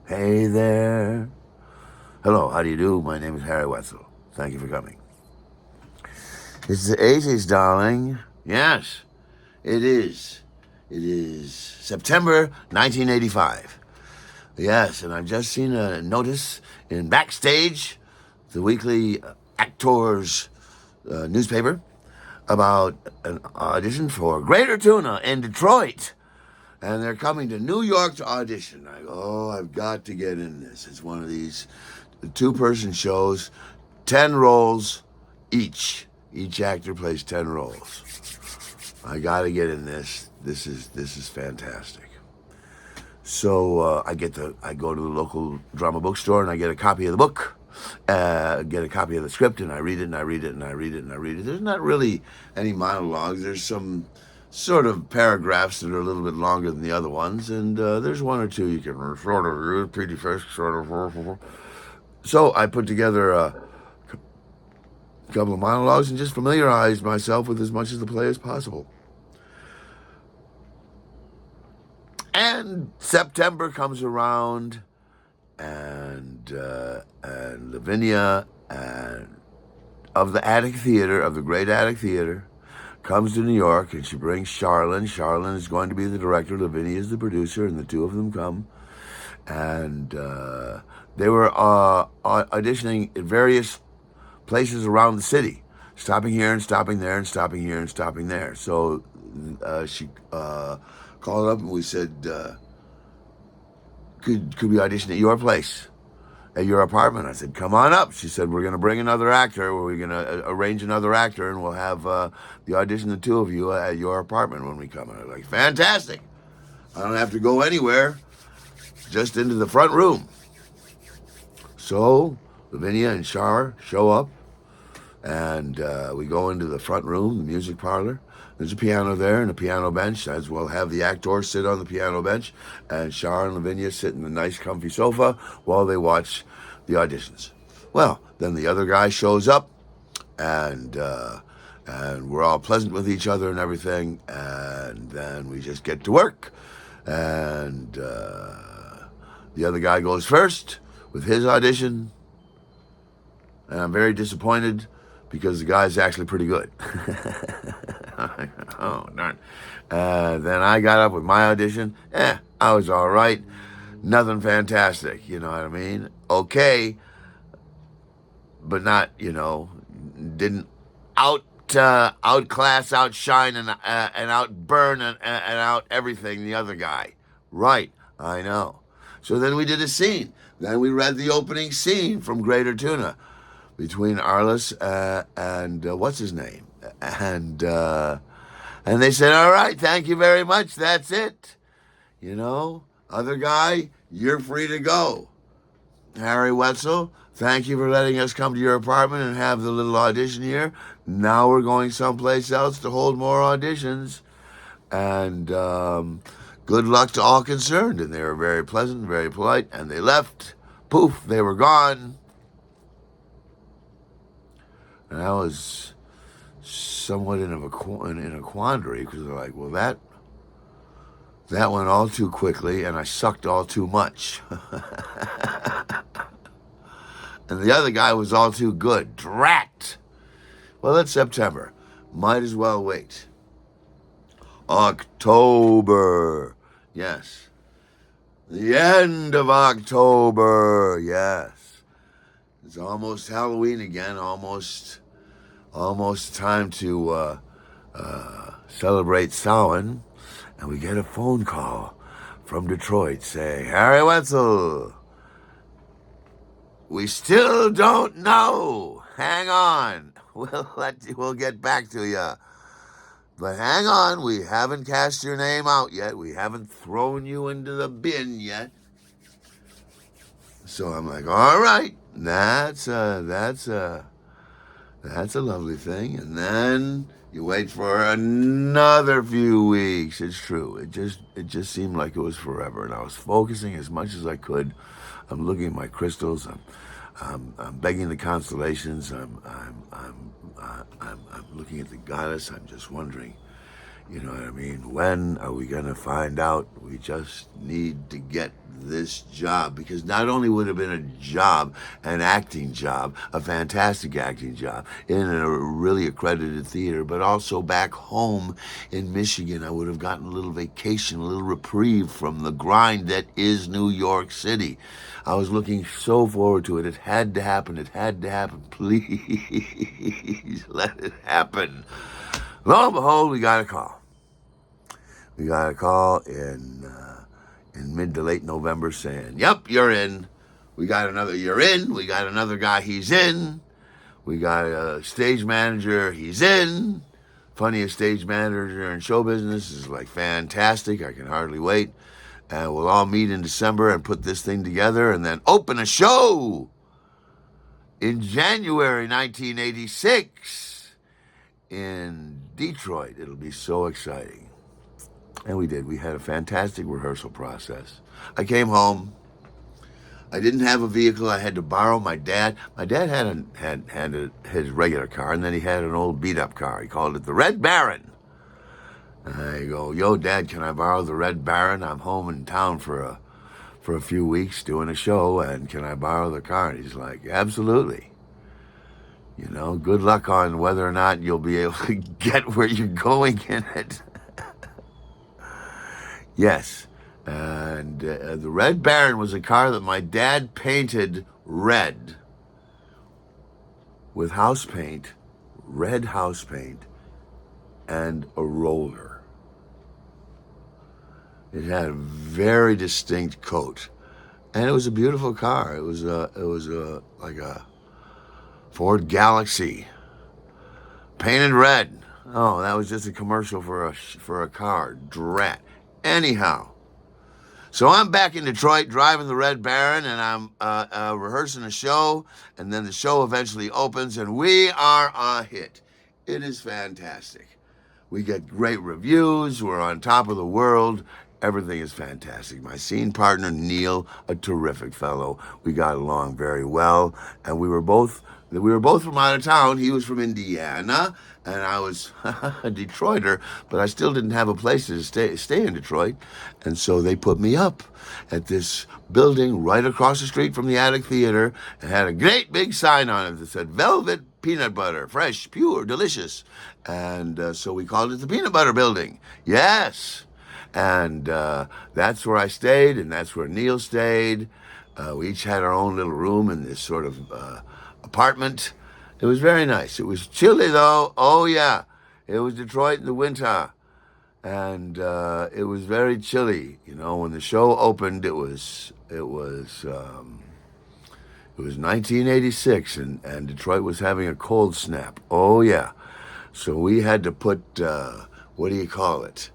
Hey there. Hello, how do you do? My name is Harry Wetzel. Thank you for coming. It's the 80s, darling. Yes, it is. It is September 1985. Yes, and I've just seen a notice in Backstage, the weekly Actors newspaper, about an audition for Greater Tuna in Detroit. And they're coming to New York to audition. I go, oh, I've got to get in this. It's one of these two-person shows, 10 roles each. Each actor plays 10 roles. I got to get in this. This is fantastic. So I go to the local drama bookstore and I get a copy of the book, get a copy of the script, and I read it and I read it and I read it and I read it. There's not really any monologues. There's some sort of paragraphs that are a little bit longer than the other ones, and there's one or two you can sort of use, pretty fast, sort of. So I put together a couple of monologues and just familiarized myself with as much of the play as possible. And September comes around, and Lavinia and of the Attic Theater, of the Great Attic Theater, comes to New York, and she brings Charlene. Charlene is going to be the director. Lavinia is the producer, and the two of them come. And they were auditioning at various places around the city, stopping here and stopping there and stopping here and stopping there. So she called up and we said, could we audition at your place, at your apartment? I said, come on up. She said, we're going to bring another actor. We're going to arrange another actor, and we'll have the audition, the two of you, at your apartment when we come. And I was like, fantastic. I don't have to go anywhere, just into the front room. So Lavinia and Char show up, and we go into the front room, the music parlor. There's a piano there and a piano bench, as we'll have the actors sit on the piano bench, and Char and Lavinia sit in the nice, comfy sofa while they watch the auditions. Well, then the other guy shows up, and we're all pleasant with each other and everything, and then we just get to work, and the other guy goes first with his audition, and I'm very disappointed because the guy's actually pretty good. Oh, darn. Then I got up with my audition. I was all right. Nothing fantastic, you know what I mean? Okay, but not, didn't outclass, outshine, and outburn and out everything the other guy. Right, I know. So then we did a scene. Then we read the opening scene from Greater Tuna between Arliss and what's his name, and they said, all right, thank you very much. That's it. Other guy, you're free to go. Harry Wetzel, thank you for letting us come to your apartment and have the little audition here. Now we're going someplace else to hold more auditions. And good luck to all concerned. And they were very pleasant, very polite, and they left. Poof, they were gone. And I was somewhat in a quandary, because they're like, well, that went all too quickly, and I sucked all too much. And the other guy was all too good. Drat! Well, it's September. Might as well wait. October. Yes. The end of October. Yes. It's almost Halloween again. Almost time to celebrate Samhain. And we get a phone call from Detroit saying, Harry Wetzel, we still don't know. Hang on. We'll get back to you. But hang on, we haven't cast your name out yet. We haven't thrown you into the bin yet. So I'm like, all right, that's a lovely thing. And then you wait for another few weeks. It's true. It just seemed like it was forever, and I was focusing as much as I could. I'm looking at my crystals. I'm begging the constellations. I'm looking at the goddess. I'm just wondering, you know what I mean? When are we gonna find out? We just need to get this job, because not only would it have been a job, an acting job, a fantastic acting job in a really accredited theater, but also back home in Michigan, I would have gotten a little vacation, a little reprieve from the grind that is New York City. I was looking so forward to it. It had to happen. It had to happen. Please let it happen. Lo and behold, we got a call. We got a call in mid to late November saying, "Yep, you're in. You're in. We got another guy, he's in. We got a stage manager, he's in. Funniest stage manager in show business, is like fantastic. I can hardly wait. And we'll all meet in December and put this thing together and then open a show in January 1986 in Detroit. It'll be so exciting." And we did. We had a fantastic rehearsal process. I came home. I didn't have a vehicle. I had to borrow my dad. My dad had his regular car, and then he had an old beat-up car. He called it the Red Baron. And I go, "Yo, Dad, can I borrow the Red Baron? I'm home in town for a few weeks doing a show, and can I borrow the car?" And he's like, "Absolutely. You know, good luck on whether or not you'll be able to get where you're going in it." Yes, and the Red Baron was a car that my dad painted red with house paint, red house paint, and a roller. It had a very distinct coat, and it was a beautiful car. It was like a Ford Galaxy, painted red. Oh, that was just a commercial for a car. Drat. Anyhow, so I'm back in Detroit driving the Red Baron, and I'm rehearsing a show, and then the show eventually opens, and we are a hit. It is fantastic. We get great reviews. We're on top of the world. Everything is fantastic. My scene partner, Neil, a terrific fellow. We got along very well, and we were both from out of town. He was from Indiana, and I was a Detroiter, but I still didn't have a place to stay in Detroit. And so they put me up at this building right across the street from the Attic Theater, and had a great big sign on it that said "Velvet Peanut Butter, fresh, pure, delicious." And so we called it the Peanut Butter Building. Yes. And that's where I stayed, and that's where Neil stayed. We each had our own little room in this sort of apartment. It was very nice. It was chilly, though. Oh, yeah. It was Detroit in the winter. And it was very chilly. You know, when the show opened, it was 1986, and Detroit was having a cold snap. Oh, yeah. So we had to put, what do you call it?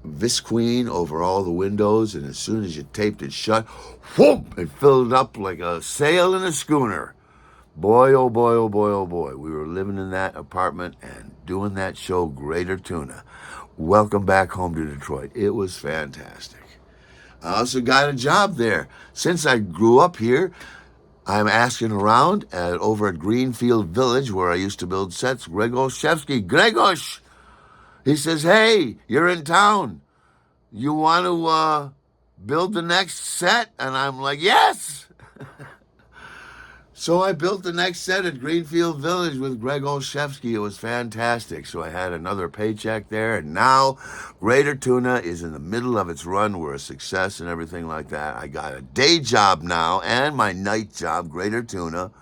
Visqueen over all the windows, and as soon as you taped it shut, whoop, it filled up like a sail in a schooner. Boy, oh boy, oh boy, oh boy. We were living in that apartment and doing that show, Greater Tuna. Welcome back home to Detroit. It was fantastic. I also got a job there. Since I grew up here, I'm asking around over at Greenfield Village, where I used to build sets. Gregos, he says, "Hey, you're in town. You want to build the next set?" And I'm like, "Yes." So I built the next set at Greenfield Village with Greg Olszewski. It was fantastic. So I had another paycheck there. And now Greater Tuna is in the middle of its run. We're a success and everything like that. I got a day job now and my night job, Greater Tuna,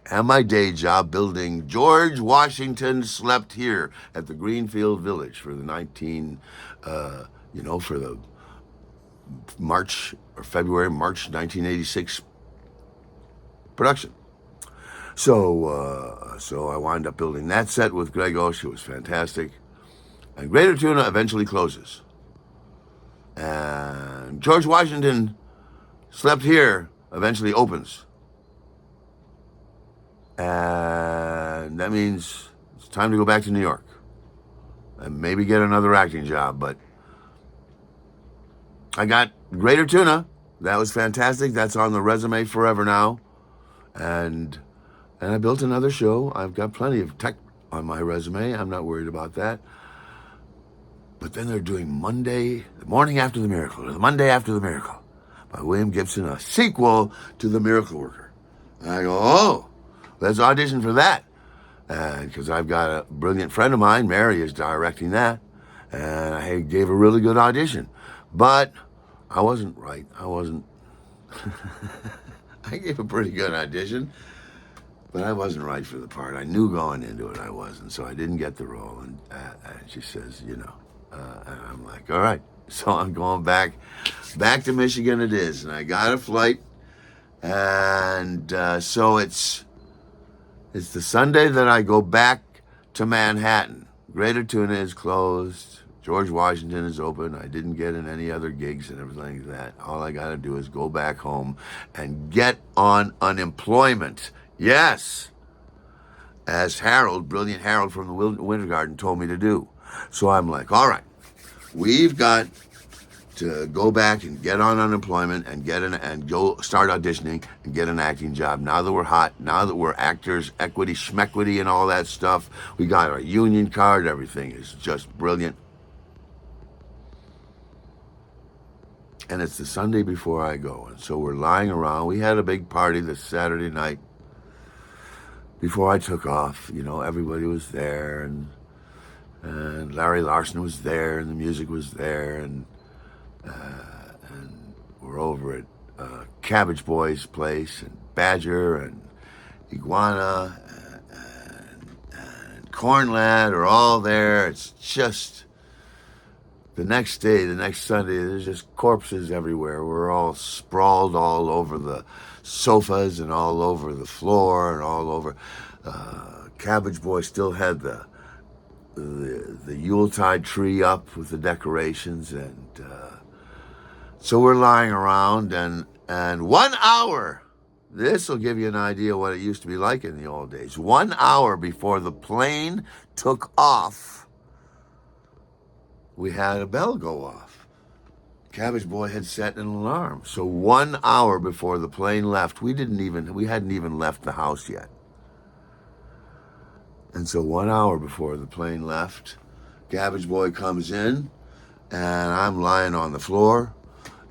and my day job building George Washington Slept Here at the Greenfield Village for the for the March 1986 production. So I wound up building that set with Greg Osh. It was fantastic. And Greater Tuna eventually closes. And George Washington Slept Here eventually opens. And that means it's time to go back to New York and maybe get another acting job. But I got Greater Tuna. That was fantastic. That's on the resume forever now. And I built another show. I've got plenty of tech on my resume. I'm not worried about that. But then they're doing Monday, the morning after the miracle, or the Monday after the miracle. by William Gibson, a sequel to The Miracle Worker. And I go, oh, let's audition for that. And because I've got a brilliant friend of mine, Mary, is directing that. And I gave a really good audition. But I wasn't right. I gave a pretty good audition, but I wasn't right for the part. I knew going into it I wasn't, so I didn't get the role. And she says, and I'm like, all right. So I'm going back to Michigan it is. And I got a flight. And so it's the Sunday that I go back to Manhattan. Greater Tuna is closed. George Washington is open. I didn't get in any other gigs and everything like that. All I got to do is go back home and get on unemployment. Yes, as Harold, brilliant Harold from the Winter Garden, told me to do. So I'm like, all right, we've got to go back and get on unemployment and go start auditioning and get an acting job. Now that we're hot, now that we're actors, equity, schmequity, and all that stuff, we got our union card. Everything is just brilliant. And it's the Sunday before I go, and so we're lying around. We had a big party this Saturday night before I took off. Everybody was there, and Larry Larson was there, and the music was there, and we're over at Cabbage Boy's place, and Badger and Iguana and Corn Lad are all there. It's just the next Sunday, there's just corpses everywhere. We're all sprawled all over the sofas and all over the floor and all over. Cabbage Boy still had the Yuletide tree up with the decorations, and so we're lying around, and 1 hour, this will give you an idea what it used to be like in the old days. 1 hour before the plane took off, we had a bell go off. Cabbage Boy had set an alarm. So 1 hour before the plane left, we hadn't even left the house yet. And so 1 hour before the plane left, Cabbage Boy comes in, and I'm lying on the floor,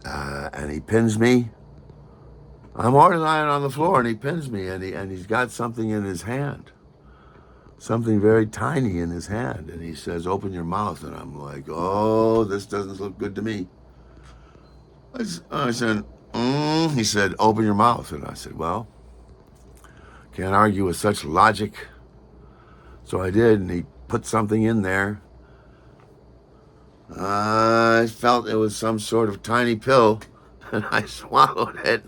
and he pins me. I'm already lying on the floor, and he pins me, and he's got something in his hand. Something very tiny in his hand. And he says, open your mouth. And I'm like, oh, this doesn't look good to me. I said, He said, open your mouth. And I said, well, can't argue with such logic. So I did, and he put something in there. I felt it was some sort of tiny pill, and I swallowed it.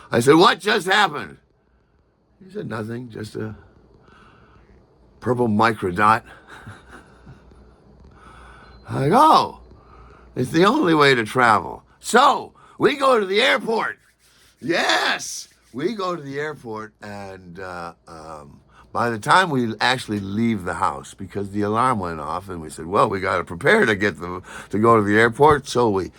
I said, what just happened? He said, nothing, just a purple microdot. I go, oh, it's the only way to travel. So we go to the airport. Yes, we go to the airport, and by the time we actually leave the house, because the alarm went off, and we said, well, we got to prepare to go to the airport. So we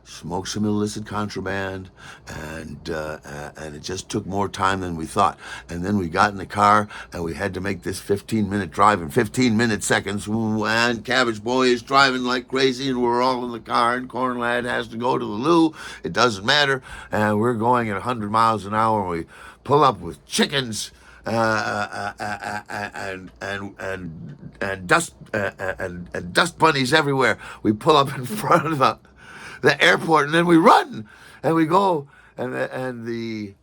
smoked some illicit contraband, and it just took more time than we thought. And then we got in the car, and we had to make this 15-minute drive in 15 seconds. And Cabbage Boy is driving like crazy, and we're all in the car, and Corn Lad has to go to the loo. It doesn't matter. And we're going at 100 miles an hour, and we pull up with chickens and dust bunnies everywhere. We pull up in front of the airport, and then we run, and we go, and the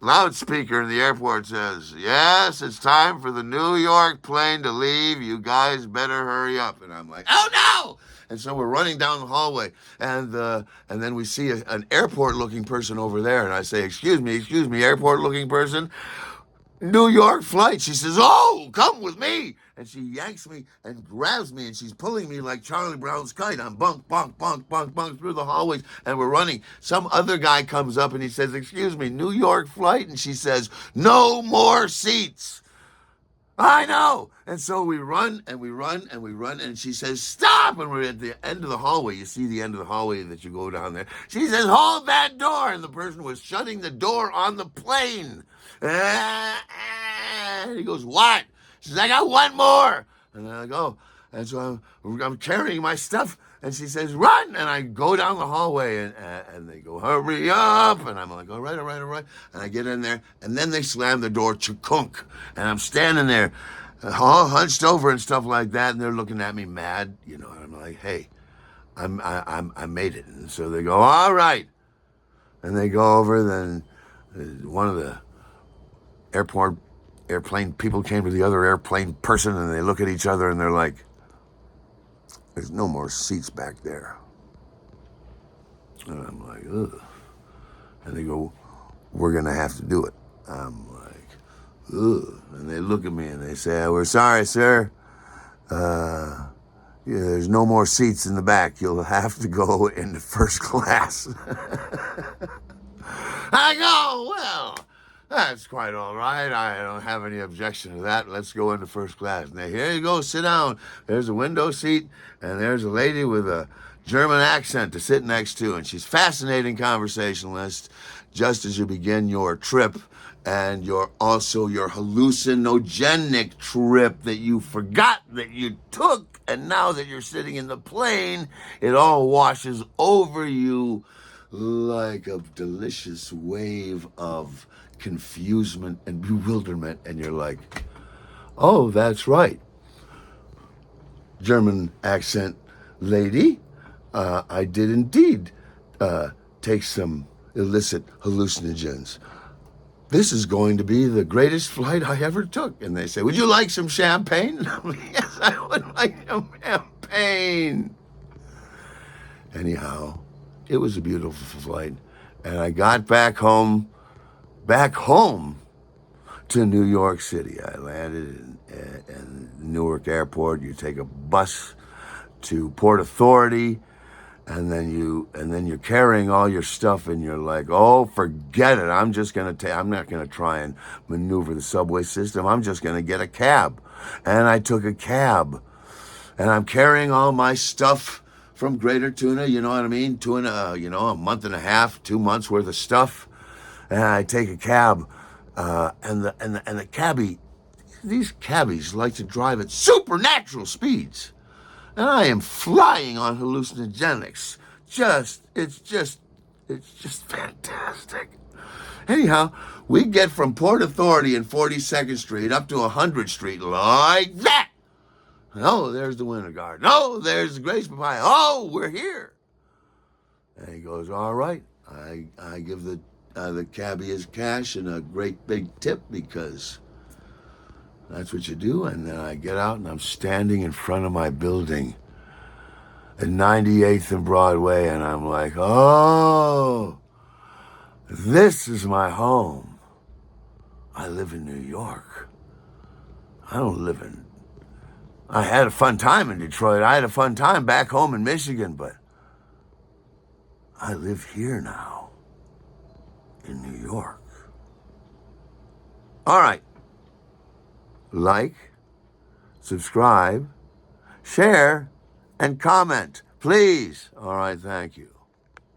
loudspeaker in the airport says, yes, it's time for the New York plane to leave. You guys better hurry up. And I'm like, oh no! And so we're running down the hallway, and then we see an airport-looking person over there, and I say, excuse me, airport-looking person, New York flight. She says, oh, come with me. And she yanks me and grabs me, and she's pulling me like Charlie Brown's kite. I'm bunk, bunk, bunk, bunk, bunk through the hallways, and we're running. Some other guy comes up, and he says, excuse me, New York flight? And she says, no more seats. I know. And so we run, and we run, and we run, and she says, stop. And we're at the end of the hallway. You see the end of the hallway that you go down there. She says, hold that door. And the person was shutting the door on the plane. And he goes, what? She says, I got one more. And I go, and so I'm carrying my stuff, And she says, run! And I go down the hallway, and they go, hurry up! And I'm like, all right, all right, all right. And I get in there, and then they slam the door, chukunk. And I'm standing there, all hunched over and stuff like that, and they're looking at me mad, you know. And I'm like, hey, I made it. And so they go, all right. And they go over, then one of the airplane people came to the other airplane person, and they look at each other, and they're like, there's no more seats back there. And I'm like, ugh. And they go, we're going to have to do it. I'm like, ugh. And they look at me and they say, we're sorry, sir. Yeah, there's no more seats in the back. You'll have to go into first class. I go, well, that's quite all right. I don't have any objection to that. Let's go into first class. Now, here you go. Sit down. There's a window seat, and there's a lady with a German accent to sit next to, and she's fascinating conversationalist just as you begin your trip and your hallucinogenic trip that you forgot that you took, and now that you're sitting in the plane, it all washes over you like a delicious wave of confusement and bewilderment, and you're like, oh, that's right, German accent lady, I did indeed take some illicit hallucinogens. This is going to be the greatest flight I ever took. And they say, would you like some champagne? And I'm like, yes, I would like some champagne. Anyhow, it was a beautiful flight. And I got back home to New York City. I landed in Newark Airport. You take a bus to Port Authority, and then you're carrying all your stuff, and you're like, oh, forget it. I'm not gonna try and maneuver the subway system. I'm just gonna get a cab. And I took a cab, and I'm carrying all my stuff from Greater Tuna, you know what I mean? Tuna, a month and a half, 2 months worth of stuff. And I take a cab, and the cabbie, these cabbies like to drive at supernatural speeds. And I am flying on hallucinogenics. It's just fantastic. Anyhow, we get from Port Authority and 42nd Street up to 100th Street like that. Oh, there's the Winter Garden. Oh, there's the Grace Papaya. Oh, we're here. And he goes, all right. I give the cabbie his cash and a great big tip because that's what you do. And then I get out and I'm standing in front of my building at 98th and Broadway, and I'm like, oh, this is my home. I live in New York. I had a fun time in Detroit. I had a fun time back home in Michigan, but I live here now in New York. All right. Like, subscribe, share, and comment, please. All right, thank you.